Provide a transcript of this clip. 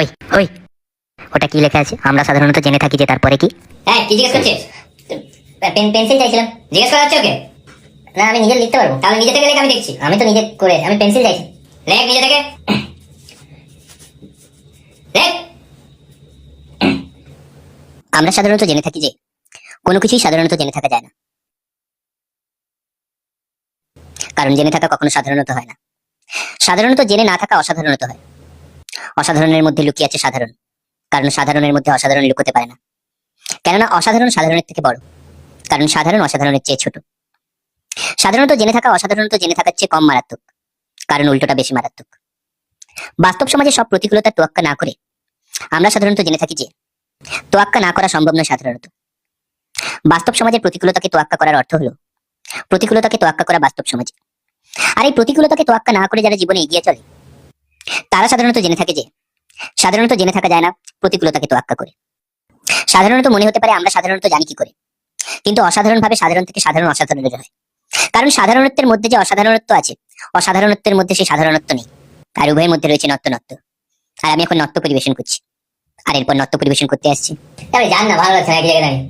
ওই ওই ওটা কি লেখা আছে? আমরা সাধারণত জেনে থাকি যে, তারপরে কি? হ্যাঁ, কি জিজ্ঞেস করছিস? পেন্সিল চাইছিলাম। জিজ্ঞেস করা হচ্ছে ওকে? না, আমি নিজে লিখতে পারবো। তাহলে নিজে থেকে লেখ, আমি দেখছি। আমি তো নিজে করে, আমি পেন্সিল চাইছি। লেখ নিজে থেকে, লেখ। আমরা সাধারণত জেনে থাকি যে কোনো কিছুই সাধারণত জেনে থাকা যায় না, কারণ জেনে থাকা কখনো সাধারণত হয় না। সাধারণত জেনে না থাকা অসাধারণত হয়। অসাধারণের মধ্যে লুকিয়ে আছে সাধারণ, কারণ সাধারণের মধ্যে অসাধারণ লুকোতে পারে না। কেননা অসাধারণ সাধারণের থেকে বড়, কারণ সাধারণ অসাধারণের চেয়ে ছোট। সাধারণত জেনে থাকা অসাধারণত জেনে থাকার চেয়ে কম মারাত্মক, কারণ উল্টোটা বেশি মারাত্মক। বাস্তব সমাজে সব প্রতিকূলতার তোয়াক্কা না করে আমরা সাধারণত জেনে থাকি যে তোয়াক্কা না করা সম্ভব নয়। সাধারণত বাস্তব সমাজের প্রতিকূলতাকে তোয়াক্কা করার অর্থ হলো প্রতিকূলতাকে তোয়াক্কা করা বাস্তব সমাজে। আর এই প্রতিকূলতাকে তোয়াক্কা না করে যারা জীবনে এগিয়ে চলে, তারা সাধারণত জেনে থাকে যে সাধারণত জেনে থাকা যায় না প্রতিকূলতাকে তোয়াক্কা করে। সাধারণত মনে হতে পারে আমরা সাধারণত জানি কি করে, কিন্তু অসাধারণভাবে সাধারণ থেকে সাধারণ অসাধারণ হয়। কারণ সাধারণত্বের মধ্যে যে অসাধারণত্ব আছে, অসাধারণত্বের মধ্যে সেই সাধারণত্ব নেই। আর উভয়ের মধ্যে রয়েছে নত্য নত্য। আর আমি এখন নত্য পরিবেশন করছি, আর এরপর নত্য পরিবেশন করতে আসছি। তবে জান না, ভালো লাগছে না এক জায়গায় দাঁড়িয়ে।